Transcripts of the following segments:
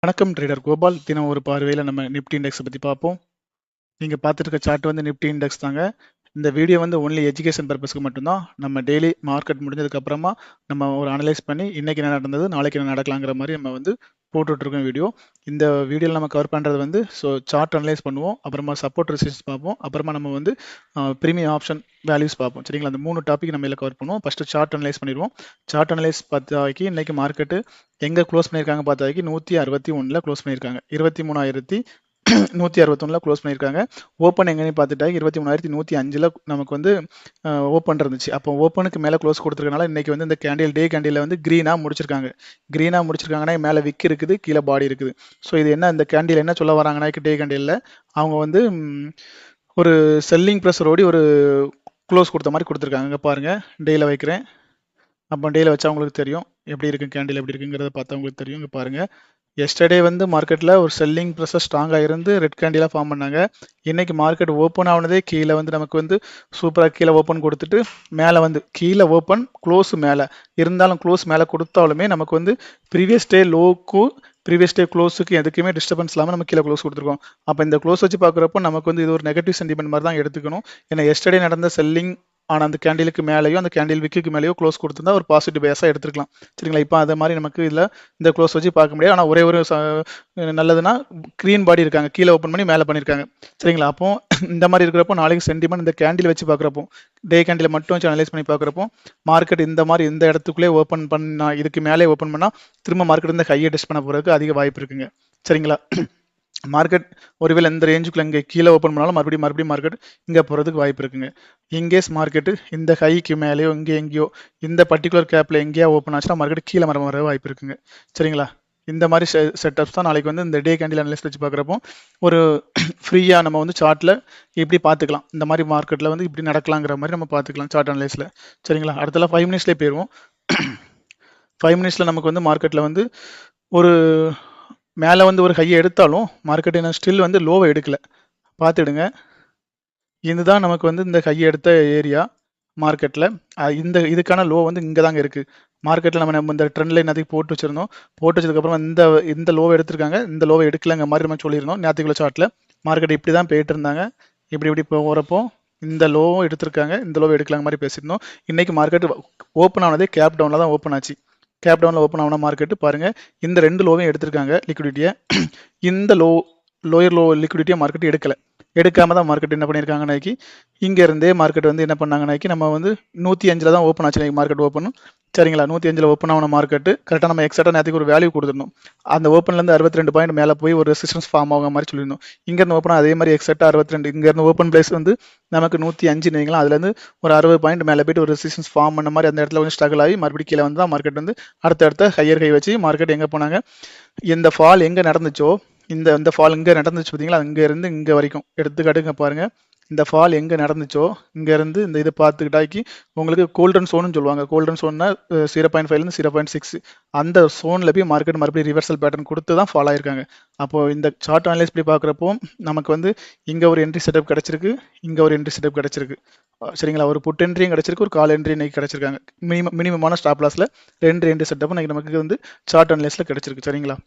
வணக்கம் ட்ரேடர் கோபால். தினம் ஒரு பார்வையில் நம்ம நிப்டி இண்டெக்ஸை பற்றி பார்ப்போம். நீங்கள் பார்த்துட்டு இருக்க சார்ட் வந்து நிப்டி இண்டெக்ஸ் தாங்க. இந்த வீடியோ வந்து ஒன்லி எஜுகேஷன் பர்பஸ்க்கு மட்டும்தான். நம்ம டெய்லி மார்க்கெட் முடிஞ்சதுக்கு அப்புறமா நம்ம ஒரு அனலைஸ் பண்ணி இன்னைக்கு என்ன நடந்தது, நாளைக்கு என்ன நடக்கலாங்கிற மாதிரி நம்ம வந்து போட்டுட்ருக்கோம் வீடியோ. இந்த வீடியோவில் நம்ம கவர் பண்ணுறது வந்து சார்ட் அனலைஸ் பண்ணுவோம், அப்புறமா சப்போர்ட் ரெசிஸ்டன்ஸ் பார்ப்போம், அப்புறமா நம்ம வந்து ப்ரீமியம் ஆப்ஷன் வேல்யூஸ் பார்ப்போம். சரிங்களா? அந்த 3 டாபிக் நம்ம எல்லாம் கவர் பண்ணுவோம். ஃபஸ்ட்டு சார்ட் அனலைஸ் பண்ணிடுவோம். சார்ட் அனலைஸ் பார்த்தாக்கி இன்னைக்கு மார்க்கெட்டு எங்கே க்ளோஸ் பண்ணியிருக்காங்க பார்த்தாக்கி 161ல் க்ளோஸ் பண்ணியிருக்காங்க. 23,161ல் க்ளோஸ் பண்ணியிருக்காங்க. ஓப்பன் எங்கன்னு பார்த்துட்டா 23,105ல் நமக்கு வந்து ஓப்பன் இருந்துச்சு. அப்போ ஓப்பனுக்கு மேலே க்ளோஸ் கொடுத்துருக்கனால இன்னைக்கு வந்து இந்த டே கேண்டில் வந்து க்ரீனாக முடிச்சிருக்காங்கன்னா மேலே விக் இருக்குது, கீழே பாடி இருக்குது. ஸோ இது என்ன, இந்த கேண்டில் என்ன சொல்ல வராங்கன்னா டே கேண்டிலில் அவங்க வந்து ஒரு செல்லிங் ப்ரெஷர் ஓடி ஒரு க்ளோஸ் கொடுத்த மாதிரி கொடுத்துருக்காங்க. இங்கே பாருங்கள், டேயில் வைக்கிறேன். அப்போ டேயில் வச்சா உங்களுக்கு தெரியும் எப்படி இருக்குது, கேண்டில் எப்படி இருக்குங்கிறத பார்த்தா உங்களுக்கு தெரியும். இங்கே பாருங்கள், எஸ்டர்டே வந்து மார்க்கெட்டில் ஒரு செல்லிங் ப்ரெஷர் ஸ்ட்ராங்காக இருந்து ரெட் கேண்டிலாக ஃபார்ம் பண்ணாங்க. இன்றைக்கி மார்க்கெட் ஓப்பன் ஆனதே கீழே வந்து நமக்கு வந்து சூப்பராக கீழே ஓப்பன் கொடுத்துட்டு மேலே வந்து கீழே ஓப்பன் க்ளோஸ் மேலே இருந்தாலும் க்ளோஸ் மேலே கொடுத்தாலுமே நமக்கு வந்து ப்ரீவியஸ் டே லோக்கு ப்ரீவியஸ் டே க்ளோஸுக்கு எதுக்குமே டிஸ்டர்பன்ஸ் இல்லாமல் நம்ம கீழே க்ளோஸ் கொடுத்துருக்கோம். அப்போ இந்த க்ளோஸ் வச்சு பார்க்குறப்போ நமக்கு வந்து இது ஒரு நெகட்டிவ் சென்டிமெண்ட் மாதிரி தான் எடுத்துக்கணும். ஏன்னா எஸ்டர்டே நடந்த செல்லிங் ஆனால் அந்த கேண்டிலுக்கு மேலேயோ அந்த கேண்டில் விக்கு மேலேயோ க்ளோஸ் கொடுத்துருந்தா ஒரு பாசிட்டிவ் பேஸாக எடுத்துக்கலாம். சரிங்களா? இப்போ அது மாதிரி நமக்கு இதில் இந்த க்ளோஸ் வச்சு பார்க்க முடியாது. ஆனால் ஒரே ஒரு நல்லதுன்னா க்ரீன் பாடி இருக்காங்க, கீழே ஓப்பன் பண்ணி மேலே பண்ணியிருக்காங்க. சரிங்களா? அப்போ இந்த மாதிரி இருக்கிறப்போ நாளைக்கு சென்டிமெண்ட் இந்த கேண்டில் வச்சு பார்க்குறப்போ, டே கேண்டில் மட்டும் வச்சு அனலைஸ் பண்ணி பார்க்குறப்போ மார்க்கெட் இந்த மாதிரி இந்த இடத்துக்குள்ளே ஓப்பன் பண்ணா, இதுக்கு மேலே ஓப்பன் பண்ணால் திரும்ப மார்க்கெட் இந்த ஹையை டெஸ்ட் பண்ண போகிறதுக்கு அதிக வாய்ப்பு இருக்குங்க. சரிங்களா? மார்க்கெட் ஒருவேளை இந்த ரேஞ்சுக்குள்ள இங்கே கீழே ஓப்பன் பண்ணாலும் மறுபடியும் மார்க்கெட் இங்கே போகிறதுக்கு வாய்ப்பு இருக்குங்க. இன்கேஸ் மார்க்கெட்டு இந்த ஹைக்கு மேலேயோ இங்கே எங்கேயோ இந்த பர்டிகுலர் கேப்பில் எங்கேயா ஓப்பன் ஆச்சுன்னா மார்க்கெட் கீழே வர வாய்ப்பு இருக்குங்க. சரிங்களா? இந்த மாதிரி செட்டப்ஸ் தான் நாளைக்கு வந்து இந்த டே கேண்டில் அனலைஸ் வச்சு பார்க்குறப்போ ஒரு ஃப்ரீயாக நம்ம வந்து சார்ட்டில் இப்படி பார்த்துக்கலாம். இந்த மாதிரி மார்க்கெட்டில் வந்து இப்படி நடக்கலாங்கிற மாதிரி நம்ம பார்த்துக்கலாம் சார்ட் அனலைஸில். சரிங்களா? அடுத்தலாம் 5 மினிட்ஸ்லேயே போயிடுவோம். 5 மினிட்ஸில் நமக்கு வந்து மார்க்கெட்டில் வந்து ஒரு மேலே வந்து ஒரு ஹையை எடுத்தாலும் மார்க்கெட் என்ன ஸ்டில் வந்து லோவை எடுக்கல, பார்த்துடுங்க. இதுதான் நமக்கு வந்து இந்த ஹையை எடுத்த ஏரியா மார்க்கெட்டில். இதுக்கான லோ வந்து இங்கே தாங்க இருக்குது. மார்க்கெட்டில் நம்ம இந்த ட்ரெண்ட் லைன் அதுக்கு போட்டு வச்சதுக்கப்புறம் இந்த லோவை எடுத்திருக்காங்க, இந்த லோவை எடுக்கலங்க மாதிரி நம்ம சொல்லியிருந்தோம் நேற்றுக்குள்ள சார்ட்டில். மார்க்கெட் இப்படி தான் போயிட்டு இருந்தாங்க. இப்படி போகிறப்போ இந்த லோவும் எடுத்திருக்காங்க, இந்த லோவை எடுக்கலாங்க மாதிரி பேசியிருந்தோம். இன்றைக்கி மார்க்கெட் ஓப்பன் ஆனதே கேப் டவுனில் தான் ஓப்பன் ஆச்சு. கேப் டவுனில் ஓப்பன் ஆன மார்க்கெட்டு பாருங்கள், இந்த 2 லோவையும் எடுத்திருக்காங்க லிக்விடிட்டியை. இந்த லோயர் லிக்விடிட்டியை மார்க்கெட் எடுக்காம தான் மார்க்கெட் என்ன பண்ணியிருக்காங்கன்னாக்கி இங்கேருந்தே மார்க்கெட் வந்து என்ன பண்ணாங்கன்னாக்கி நம்ம வந்து 105 தான் ஓப்பன் ஆச்சு மார்க்கெட் ஓப்பன். சரிங்களா? 105 ஓப்பன் ஆன மார்க்கெட்டு கரெக்டாக நம்ம எக்ஸாக்டாக நேற்றுக்கு ஒரு வேல்யூ கொடுத்துருந்தோம். அந்த ஓப்பன்லேருந்து 62 பாயிண்ட் மேலே போய் ஒரு ரெசிஸ்டன்ஸ் ஃபார்ம் ஆகிற மாதிரி சொல்லியிருந்தோம். இங்கேருந்து ஓப்பன் அதே மாதிரி எக்ஸாக்டாக 62, இங்கேருந்து ஓப்பன் பிளேஸ் வந்து நமக்கு 105 வைங்களா, அதுலேருந்து ஒரு 60 பாயிண்ட் மேலே போய்ட்டு ஒரு ரெசிஸ்டன்ஸ் ஃபார்ம் பண்ண மாதிரி அந்த இடத்துல வந்து ஸ்ட்ரகிள் ஆகி மறுபடியும் கீழே வந்து தான் மார்க்கெட் வந்து அடுத்த ஹையர் ஹை வச்சு மார்க்கெட் எங்கே போனாங்க, இந்த ஃபால் எங்கே நடந்துச்சோ இந்த ஃபால் இங்கே நடந்துச்சு பார்த்தீங்களா, இங்கேருந்து இங்கே வரைக்கும் எடுத்துக்காட்டுங்க பாருங்கள். இந்த ஃபால் எங்கே நடந்துச்சோ இங்கேருந்து இந்த இதை பார்த்துக்கிட்டாக்கி உங்களுக்கு கோல்டன் சோன்னு சொல்லுவாங்க. கோல்டன் சோன்னா 0.5லேருந்து 0.6 அந்த சோனில் போய் மார்க்கெட் மறுபடியும் ரிவர்சல் பேட்டர்ன் கொடுத்து தான் ஃபால் ஆயிருக்காங்க. அப்போது இந்த சார்ட் அனலைஸ் பண்ணி பார்க்குறப்போ நமக்கு வந்து இங்கே ஒரு என்ட்ரி செட்டப் கிடச்சிருக்கு, இங்கே ஒரு என்ட்ரி செட்டப் கிடச்சிருக்கு. சரிங்களா? ஒரு புட் என்ட்ரியும் கிடச்சிருக்கு, ஒரு கால் என்ட்ரி இன்னைக்கு கிடச்சிருக்காங்க. மினிமமான ஸ்டாப் லாஸில் 2 என்ட்ரி செட்டப் இன்னைக்கு நமக்கு வந்து சார்ட் அனலைஸில் கிடச்சிருக்கு. சரிங்களா?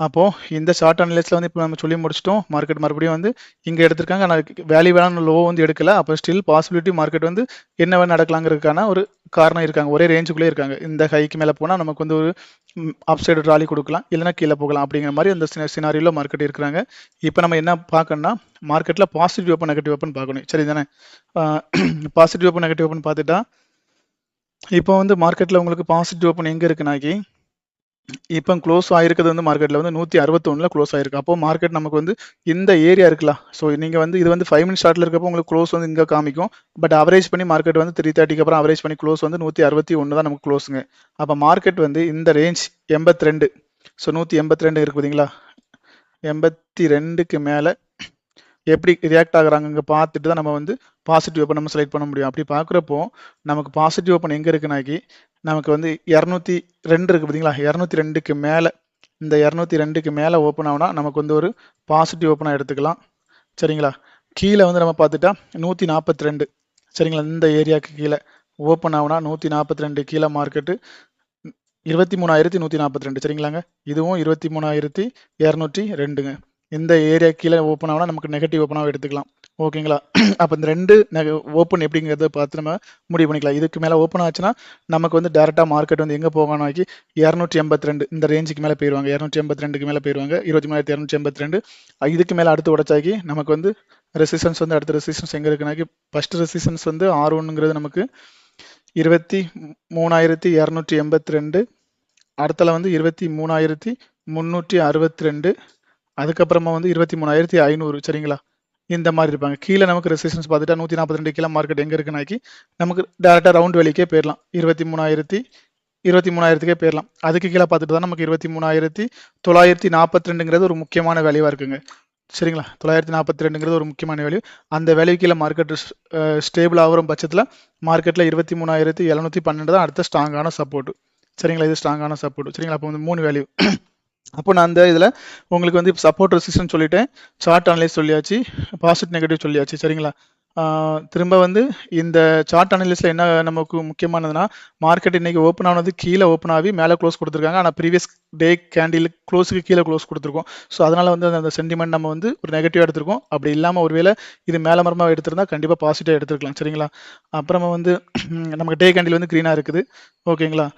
அப்போது இந்த சார்ட் அனலைஸில் வந்து இப்போ நம்ம சொல்லி முடிச்சிட்டோம். மார்க்கெட் மறுபடியும் வந்து இங்கே எடுத்திருக்காங்க, ஆனால் வேல்யூவான லோ வந்து எடுக்கல. அப்போ ஸ்டில் பாசிபிலிட்டி மார்க்கெட் வந்து என்ன வேணும் நடக்கலாங்கிறதுக்கான ஒரு காரணம் இருக்காங்க. ஒரே ரேஞ்சுக்குள்ளே இருக்காங்க. இந்த ஹைக்கு மேலே போனால் நமக்கு வந்து ஒரு அப்சைடு ராலி கொடுக்கலாம், இல்லைனா கீழே போகலாம் அப்படிங்கிற மாதிரி அந்த சினாரியோவில் மார்க்கெட் இருக்கிறாங்க. இப்போ நம்ம என்ன பார்க்கணும்னா மார்க்கெட்டில் பாசிட்டிவ் ஓப்பன் நெகட்டிவ் ஓப்பன் பார்க்கணும். சரி தானே? பாசிட்டிவ் ஓப்பன் நெகட்டிவ் ஓப்பன் பார்த்துட்டா இப்போ வந்து மார்க்கெட்டில் உங்களுக்கு பாசிட்டிவ் ஓப்பன் எங்கே இருக்குனாக்கி இப்போ க்ளோஸ் ஆகிருக்கிறது வந்து மார்க்கெட்டில் வந்து 161ல் க்ளோஸ் ஆகிருக்கு. அப்போ மார்க்கெட் நமக்கு வந்து இந்த ஏரியா இருக்குல்ல, ஸோ நீங்கள் வந்து இது வந்து 5 மினிட்ஸ் ஷார்ட்டில் இருக்கப்போ உங்களுக்கு க்ளோஸ் வந்து இங்கே காமிக்கும். பட் அவரேஜ் பண்ணி மார்க்கெட் வந்து 3:30க்கு அப்புறம் அவரேஜ் பண்ணி க்ளோஸ் வந்து 161 தான் நமக்கு க்ளோஸுங்க. அப்போ மார்க்கெட் வந்து இந்த ரேஞ்ச் 82, ஸோ 182 இருக்குது பார்த்தீங்களா, 82க்கு மேலே எப்படி ரியாக்ட் ஆகுறாங்க இங்கே பார்த்துட்டு தான் நம்ம வந்து பாசிட்டிவ் ஓப்பன் நம்ம செலக்ட் பண்ண முடியும். அப்படி பார்க்குறப்போ நமக்கு பாசிட்டிவ் ஓப்பன் எங்கே இருக்குனாக்கி நமக்கு வந்து 202 இருக்குது பார்த்தீங்களா, 202க்கு மேலே, இந்த 202க்கு மேலே ஓப்பன் ஆகுனா நமக்கு வந்து ஒரு பாசிட்டிவ் ஓப்பனாக எடுத்துக்கலாம். சரிங்களா? கீழே வந்து நம்ம பார்த்துட்டா 142, சரிங்களா, இந்த ஏரியாவுக்கு கீழே ஓப்பன் ஆகுனா 142 கீழே மார்க்கெட்டு 23,142 சரிங்களாங்க. இதுவும் 23,202ங்க. இந்த ஏரியா கீழே ஓப்பன் ஆகுனா நமக்கு நெகட்டிவ் ஓப்பனாக எடுத்துக்கலாம். ஓகேங்களா? அப்போ இந்த ரெண்டு ஓப்பன் எப்படிங்கிறத பார்த்து நம்ம முடிவு பண்ணிக்கலாம். இதுக்கு மேலே ஓப்பன் ஆச்சுன்னா நமக்கு வந்து டேரெக்டாக மார்க்கெட் வந்து எங்கே போகணும்னாக்கி 282 இந்த ரேஞ்சுக்கு மேலே போயிடுவாங்க. 282க்கு மேலே போயிடுவாங்க. 23,282 இதுக்கு மேலே அடுத்து உடச்சாக்கி நமக்கு வந்து ரெசிஸ்டன்ஸ் வந்து அடுத்த ரெசிஸ்டன்ஸ் எங்கே இருக்குனாக்கி ஃபர்ஸ்ட் ரெசிஸ்டன்ஸ் வந்து R1ங்கிறது நமக்கு 23,282, அடுத்தல வந்து 23,362, அதுக்கப்புறமா வந்து 23,500 சரிங்களா? இந்த மாதிரி இருப்பாங்க. கீழே நமக்கு ரெசிஸ்டன்ஸ் பார்த்துட்டா 142 கீழே மார்க்கெட் எங்கே இருக்குனாக்கி நமக்கு டேரெக்டாக ரவுண்ட் வேலிக்கே போயிடலாம். 23,000க்கே போயிடலாம். அதுக்கு கீழே பார்த்துட்டு தான் நமக்கு 23,942ங்கிறது ஒரு முக்கியமான வேல்யூவாக இருக்குங்க. சரிங்களா? 942ங்கிறது ஒரு முக்கியமான வேல்யூ. அந்த வேல்யூ கீழே மார்க்கெட் ஸ்டேபிள் ஆகிற பட்சத்தில் மார்க்கெட்டில் 23,712 தான் அடுத்த ஸ்ட்ராங்கான சப்போர்ட். சரிங்களா? இது ஸ்ட்ராங்கான சப்போர்ட். சரிங்களா? அப்போ வந்து 3 வேல்யூ. அப்போ நான் அந்த இதில் உங்களுக்கு வந்து சப்போர்ட் ரெசிஸ்டன்ஸ் சொல்லிட்டேன், சார்ட் அனலைஸ் சொல்லியாச்சு, பாசிட்டிவ் நெகட்டிவ் சொல்லியாச்சு. சரிங்களா? திரும்ப வந்து இந்த சார்ட் அனலிஸ்ட்ல என்ன நமக்கு முக்கியமானதுன்னா, மார்க்கெட் இன்னைக்கு ஓப்பன் ஆனது கீழே ஓப்பன் ஆகி மேலே க்ளோஸ் கொடுத்துருக்காங்க. ஆனால் ப்ரீவியஸ் டே கேண்டில் க்ளோஸுக்கு கீழே க்ளோஸ் கொடுத்துருக்கோம். ஸோ அதனால வந்து அந்த சென்டிமெண்ட் நம்ம வந்து ஒரு நெகட்டிவாக எடுத்திருக்கோம். அப்படி இல்லாமல் ஒருவேளை இது மேலே மரமாக எடுத்திருந்தா கண்டிப்பாக பாசிட்டிவாக எடுத்துருக்கலாம். சரிங்களா? அப்புறமா வந்து நமக்கு டே கேண்டில் வந்து க்ரீனாக இருக்குது. ஓகேங்களா?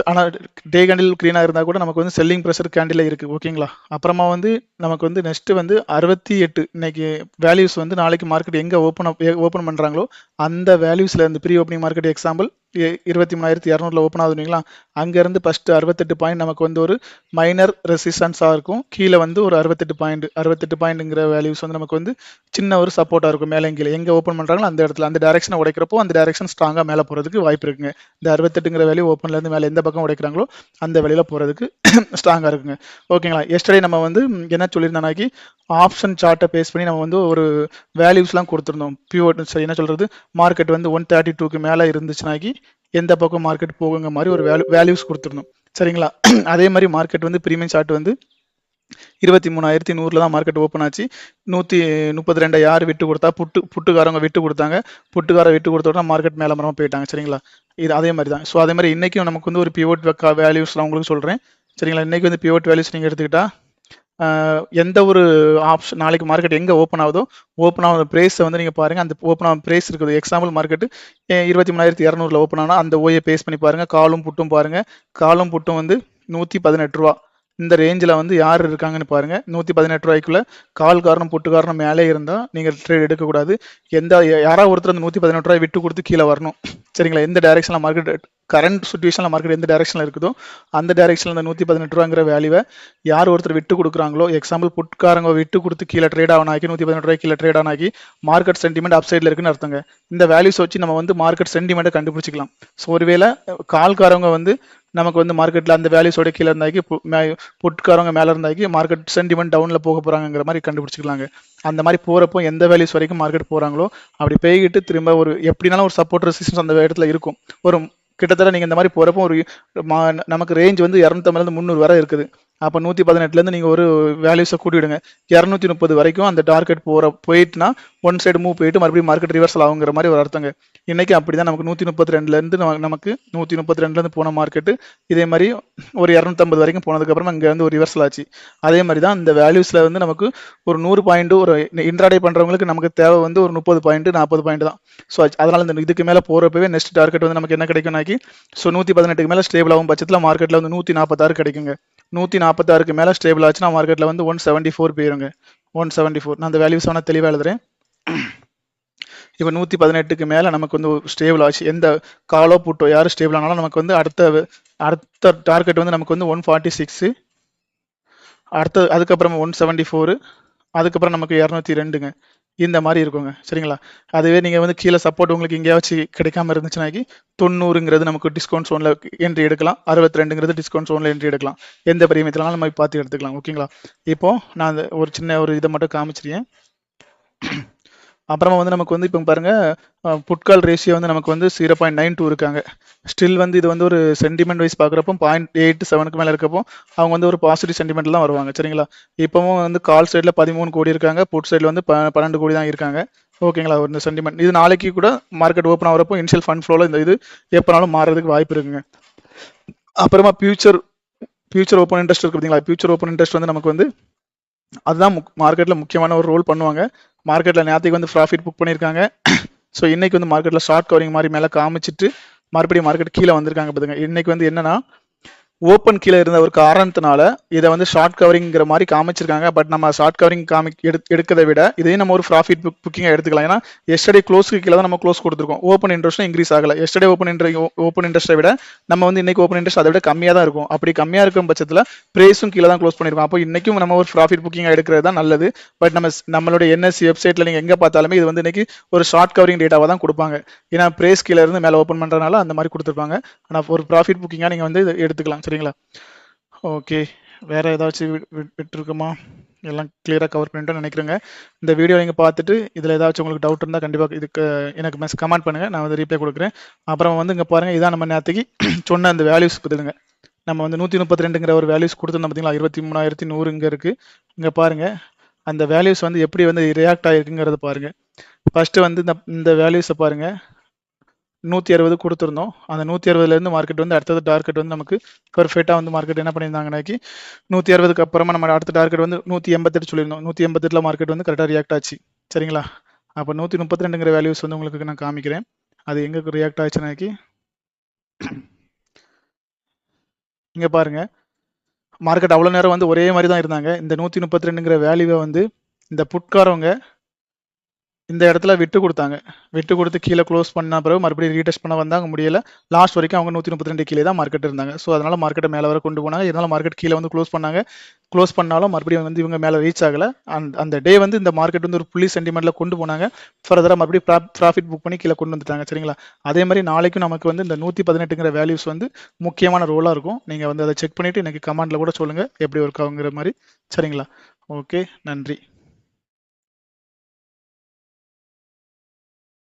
ஆனால் டே கேண்டில் க்ரீனாக இருந்தால் கூட நமக்கு வந்து செல்லிங் ப்ரெஷர் கேண்டில் இருக்குது. ஓகேங்களா? அப்புறமா வந்து நமக்கு வந்து நெக்ஸ்ட் வந்து 68 இன்னைக்கு வேல்யூஸ் வந்து நாளைக்கு மார்க்கெட் எங்கே ஓப்பன் பண்ணுறாங்களோ அந்த வேல்யூஸில் இருந்து pre opening market example 23,200 open ஆகுதுங்களா? அங்கேருந்து ஃபஸ்ட்டு 68 பாயிண்ட் நமக்கு வந்து ஒரு மைனர் ரெசிஸ்டன்ஸாக இருக்கும். கீழே வந்து ஒரு 68 பாயிண்ட்டுங்கிற வேல்யூஸ் வந்து நமக்கு வந்து சின்ன ஒரு சப்போர்ட்டாக இருக்கும். மேலே கீழே எங்கே ஓப்பன் பண்ணுறாங்களோ அந்த இடத்துல அந்த டேரக்ஷனை உடைக்கிறப்போ அந்த டேரக்ஷன் ஸ்ட்ராங்காக மேலே போகிறதுக்கு வாய்ப்பு இருக்குங்க. இந்த 68ங்கிற வேல்யூ ஓப்பன்லேருந்து மேலே எந்த பக்கம் உடைக்கிறாங்களோ அந்த வேலையில் போகிறதுக்கு ஸ்ட்ராங்காக இருக்குங்க. ஓகேங்களா? எஸ்டர்டே நம்ம வந்து என்ன சொல்லியிருந்தோம்னாக்கி ஆப்ஷன் சார்ட்டை பேஸ் பண்ணி நம்ம வந்து ஒரு வேல்யூஸ்லாம் கொடுத்துருந்தோம். பியூர் சரி என்ன சொல்கிறது, மார்க்கெட் வந்து 132க்கு மேலே இருந்துச்சுனாக்கி எந்த பக்கம் மார்க்கெட் போகுங்க மாதிரி ஒரு வேல்யூஸ் கொடுத்துருந்தோம். சரிங்களா? அதே மாதிரி மார்க்கெட் வந்து ப்ரீமியம் சார்ட் வந்து 23,100 தான் மார்க்கெட் ஓப்பன் ஆச்சு. 132 யார் விட்டு கொடுத்தா புட்டுக்காரங்க விட்டு கொடுத்தாங்க. புட்டுக்கார விட்டு கொடுத்தோட மார்க்கெட் மேலே மரமாக போயிட்டாங்க. சரிங்களா? இது அதே மாதிரி தான். ஸோ அதே மாதிரி இன்னைக்கும் நமக்கு வந்து ஒரு பிவோட் வேல்யூஸ் நான் உங்களுக்கு சொல்கிறேன். சரிங்களா? இன்னைக்கு வந்து பிவோட் வேல்யூஸ் நீங்கள் எடுத்துக்கிட்டா எந்த ஒரு ஆப்ஷன் நாளைக்கு மார்க்கெட் எங்கே ஓப்பன் ஆகுதோ ஓப்பன் ஆகுத ப்ரைஸை வந்து நீங்கள் பாருங்கள். அந்த ஓப்பன் ஆகும் ப்ரைஸ் இருக்குது. எக்ஸாம்பிள் மார்க்கெட்டு 23,200 ஓப்பன் ஆனால் அந்த ஓயை பேஸ் பண்ணி பாருங்கள். காலும் புட்டும் பாருங்கள். காலும் புட்டும் வந்து 118 ரூபா இந்த ரேஞ்சில் வந்து யார் இருக்காங்கன்னு பாருங்கள். 118 ரூபாய்க்குள்ள கால் காரணம் புட்டு காரணம் மேலே இருந்தால் நீங்கள் ட்ரேட் எடுக்கக்கூடாது. யாராவது ஒருத்தர் அந்த 118 ரூபாய் விட்டு கொடுத்து கீழே வரணும். சரிங்களா? எந்த டைரக்ஷனில் மார்க்கெட் கரண்ட் சுச்சுவேஷனில் மார்க்கெட் எந்த டைரக்ஷனில் இருக்குதோ அந்த டைரக்ஷனில் அந்த 118 ரூபாங்கிற வேல்யூவை யார் ஒருத்தர் விட்டு கொடுக்குறாங்களோ, எக்ஸாம்பிள் புட்காரங்க விட்டு கொடுத்து கீழே ட்ரேட் ஆனாக்கி 118 ரூபாய் கீழே ட்ரேட் ஆனாக்கி மார்க்கெட் சென்டிமெண்ட் அப் சைடில் இருக்குன்னு அர்த்தங்க. இந்த வேல்யூஸ் வச்சு நம்ம வந்து மார்க்கெட் சென்டிமெண்ட்டை கண்டுபிடிச்சிக்கலாம். ஸோ ஒருவேளை கால்காரங்க வந்து நமக்கு வந்து மார்க்கெட்டில் அந்த வேல்யூஸோட கீழே இருந்தாக்கி புட்காரங்க மேலே இருந்தாக்கி மார்க்கெட் சென்டிமெண்ட் டவுனில் போக போகிறாங்கிற மாதிரி கண்டுபிடிச்சிக்கலாங்க. அந்த மாதிரி போகிறப்போ எந்த வேல்யூஸ் வரைக்கும் மார்க்கெட் போகிறாங்களோ அப்படி போய்கிட்டு திரும்ப ஒரு எப்படினாலும் ஒரு சப்போர்ட் ரெசிஸ்டன்ஸ் அந்த இடத்துல இருக்கும். ஒரு கிட்டத்தட்ட நீங்கள் இந்த மாதிரி போகிறப்போ ஒரு நமக்கு ரேஞ்ச் வந்து 250 300 வரை இருக்குது. அப்போ 118லேருந்து நீங்கள் ஒரு வேல்யூஸை கூட்டிவிடுங்க. 230 வரைக்கும் அந்த டார்கெட் போயிட்டுனா ஒன் சைடு மூவ் போயிட்டு மறுபடியும் மார்க்கெட் ரிவர்சல் ஆகுங்கிற மாதிரி ஒரு அர்த்தங்க. இன்றைக்கி அப்படி தான் நமக்கு 132லேருந்து நமக்கு 132லேருந்து போன மார்க்கெட்டு இதே மாதிரி ஒரு 250 வரைக்கும் போனதுக்கப்புறமா இங்கே வந்து ஒரு ரிவர்சல் ஆச்சு. அதே மாதிரி தான் இந்த வேல்யூஸில் வந்து நமக்கு ஒரு 100 பாயிண்ட் ஒரு இன்ட்ராடே பண்ணுறவங்களுக்கு நமக்கு தேவை வந்து ஒரு 30 பாயிண்ட் 40 பாயிண்ட் தான். ஸோ அதனால் இந்த இதுக்கு மேலே போகிறப்பவே நெக்ஸ்ட் டார்கெட் வந்து நமக்கு என்ன கிடைக்கும்னாக்கி ஸோ 118க்கு மேலே ஸ்டேபிள் ஆகும் பட்சத்தில் மார்க்கெட்டில் வந்து 146 கிடைக்குங்க. 146க்கு மேலே ஸ்டேபிள் ஆச்சுன்னா மார்க்கெட்டில் வந்து 174 போயிருங்க. 174 நான் அந்த வேல்யூஸ் வேணால் தெளிவாக எழுதுறேன். இப்போ 118க்கு மேலே நமக்கு வந்து ஸ்டேபிள் ஆச்சு. எந்த காலோ புட்டோ யார் ஸ்டேபிள் ஆனாலும் நமக்கு வந்து அடுத்த டார்கெட் வந்து நமக்கு வந்து 146, அதுக்கப்புறமா 174, அதுக்கப்புறம் நமக்கு 202ங்க. இந்த மாதிரி இருக்குங்க. சரிங்களா? அதுவே நீங்கள் வந்து கீழே சப்போர்ட் உங்களுக்கு எங்கேயாச்சும் கிடைக்காம இருந்துச்சுனாக்கி 90ங்கிறது நமக்கு டிஸ்கவுண்ட் ஜோனில் என்ட்ரி எடுக்கலாம். 62ங்கிறது டிஸ்கவுண்ட் ஜோனில் என்ட்ரி எடுக்கலாம். எந்த பிரீமியத்தினாலும் நம்ம பார்த்து எடுத்துக்கலாம். ஓகேங்களா? இப்போது நான் ஒரு சின்ன ஒரு இதை மட்டும் காமிச்சிருக்கேன். அப்புறமா வந்து நமக்கு வந்து இப்போ பாருங்க புட்கால் ரேஷியோ வந்து நமக்கு வந்து 0.92 இருக்காங்க. ஸ்டில் வந்து இது வந்து ஒரு சென்டிமெண்ட் வைஸ் பார்க்குறப்போ 0.87க்கு மேலே இருக்கப்போ அவங்க வந்து ஒரு பாசிட்டிவ் சென்டிமெண்ட்லாம் வருவாங்க. சரிங்களா? இப்போவும் வந்து கால் சைடில் 13 கோடி இருக்காங்க, புட் சைடில் வந்து 12 கோடி தான் இருக்காங்க. ஓகேங்களா? ஒரு சென்டிமெண்ட் இது நாளைக்கு கூட மார்க்கெட் ஓப்பன் ஆகிறப்போ இனிஷியல் ஃபண்ட் ஃப்ளோவில் இந்த இது எப்போனாலும் மாறுறதுக்கு வாய்ப்பு இருக்குங்க. அப்புறமா ஃபியூச்சர் ஓப்பன் இன்ட்ரெஸ்ட் இருக்கு பார்த்தீங்களா, ஃபியூச்சர் ஓப்பன் இன்ட்ரெஸ்ட் வந்து நமக்கு வந்து அதுதான் மார்க்கெட்டில் முக்கியமான ஒரு ரோல் பண்ணுவாங்க. மார்க்கெட்டில் நேற்றுக்கு வந்து ப்ராஃபிட் புக் பண்ணியிருக்காங்க. ஸோ இன்னைக்கு வந்து மார்க்கெட்டில் ஷார்ட் கவரிங் மாதிரி மேலே காமிச்சிட்டு மறுபடியும் மார்க்கெட் கீழே வந்திருக்காங்க பார்த்துங்க. இன்னைக்கு வந்து என்னன்னா ஓப்பன் கீழே இருந்த ஒரு காரணத்தினால இதை வந்து ஷார்ட் கவரிங்கிற மாதிரி காமிச்சிருக்காங்க. பட் நம்ம ஷார்ட் கவரிங் எடுக்கிறத விட இதையும் நம்ம ஒரு ப்ராஃபிட் புக்கிங்காக எடுத்துக்கலாம். ஏன்னா எஸ்டர்டே க்ளோஸ்க்கு கீழே தான் நம்ம க்ளோஸ் கொடுத்துருக்கோம். ஓப்பன் இன்ட்ரெஸ்ட்டும் இன்க்ரீஸ் ஆகல. எஸ்டர்டே ஓப்பன் இன்ட்ரெஸ்ட்டை விட நம்ம வந்து இன்னைக்கு ஓப்பன் இன்ட்ரெஸ்ட் அதை விட கம்மியாக தான் இருக்கும். அப்படி கம்மியாக இருக்கும் பட்சத்தில் ப்ரைஸும் கீழே தான் க்ளோஸ் பண்ணியிருக்கோம். அப்போ இன்னைக்கும் நம்ம ஒரு ப்ராஃபிட் புக்கிங்காக எடுக்கிறது தான் நல்லது. பட் நம்மளுடைய என்எஸ்சி வெப்சைட்டில் நீங்கள் எங்கே பார்த்தாலுமே இது வந்து இன்னைக்கு ஒரு ஷார்ட் கவரிங் டேட்டாவாக தான் கொடுப்பாங்க. ஏன்னா ப்ரைஸ் கீழே இருந்து மேலே ஓப்பன் பண்ணுறதுனால அந்த மாதிரி கொடுத்துருப்பாங்க. ஆனால் ஒரு ப்ராஃபிட் புக்கிங்காக நீங்கள் வந்து எடுத்துக்கலாம். சரிங்களா? ஓகே, வேறு ஏதாச்சும் விட்டுருக்குமா? எல்லாம் கிளியராக கவர் பண்ணிட்டோன்னு நினைக்கிறேங்க. இந்த வீடியோ நீங்கள் பார்த்துட்டு இதில் ஏதாச்சும் உங்களுக்கு டவுட் இருந்தால் கண்டிப்பாக இதுக்கு எனக்கு கமெண்ட் பண்ணுங்கள், நான் வந்து ரீப்ளை கொடுக்குறேன். அப்புறம் வந்து இங்கே பாருங்கள், இதான் நம்ம நேற்றுக்கு சொன்ன அந்த வேல்யூஸ் பார்த்துடுங்க. நம்ம வந்து 132ங்கிற ஒரு வேல்யூஸ் கொடுத்துருந்தோம் பார்த்தீங்களா, 23,100 இங்கே இருக்குது. இங்கே பாருங்கள் அந்த வேல்யூஸ் வந்து எப்படி வந்து ரியாக்ட் ஆகிருக்குங்கிறத பாருங்கள். ஃபஸ்ட்டு வந்து இந்த வேல்யூஸை பாருங்கள், 160 கொடுத்துருந்தோம். அந்த 160லேருந்து மார்க்கெட் வந்து அடுத்தது டார்கெட் வந்து நமக்கு பெர்ஃபெக்டாக வந்து மார்க்கெட் என்ன பண்ணியிருந்தாங்கன்னாக்கி 160க்கு அப்புறமா நம்ம அடுத்த டார்கெட் வந்து 188 சொல்லியிருந்தோம். 188ல் மார்க்கெட் வந்து கரெக்டாக ரியாக்ட் ஆச்சு. சரிங்களா? அப்போ 132ங்கிற வேல்யூஸ் வந்து உங்களுக்கு நான் காமிக்கிறேன். அது எங்கே ரியாக்ட் ஆச்சுனாக்கி இங்கே பாருங்கள், மார்க்கெட் அவ்வளோ நேரம் வந்து ஒரே மாதிரி தான் இருந்தாங்க. இந்த 132ங்கிற வேல்யூவை வந்து இந்த புட்காரவங்க இந்த இடத்துல விட்டு கொடுத்து கீழே க்ளோஸ் பண்ண பிறகு மறுபடியும் ரீடெஸ்ட் பண்ண வந்தாங்க, முடியல. லாஸ்ட் வரைக்கும் அவங்க 132 கீழே தான் மார்க்கெட் இருந்தாங்க. ஸோ அதனால மார்க்கெட்டை மேலே வர கொண்டு போனாங்க. இதனால மார்க்கெட் கீழே வந்து க்ளோஸ் பண்ணாலும் மறுபடியும் வந்து இவங்க மேலே ரீச் ஆகலை. அந்த டே வந்து இந்த மார்க்கெட் வந்து ஒரு புள்ளி சென்டிமெண்ட்ல கொண்டு போனாங்க. ஃபர்தராக மறுபடியும் ப்ராஃபிட் புக் பண்ணி கீழே கொண்டு வந்துட்டாங்க. சரிங்களா? அதே மாதிரி நாளைக்கும் நமக்கு வந்து இந்த 118ங்கிற வேல்யூஸ் வந்து முக்கியமான ரோலாக இருக்கும். நீங்கள் வந்து அதை செக் பண்ணிவிட்டு எனக்கு கமெண்ட்டில் கூட சொல்லுங்கள் எப்படி ஒர்க் ஆகுங்கிற மாதிரி. சரிங்களா? ஓகே, நன்றி.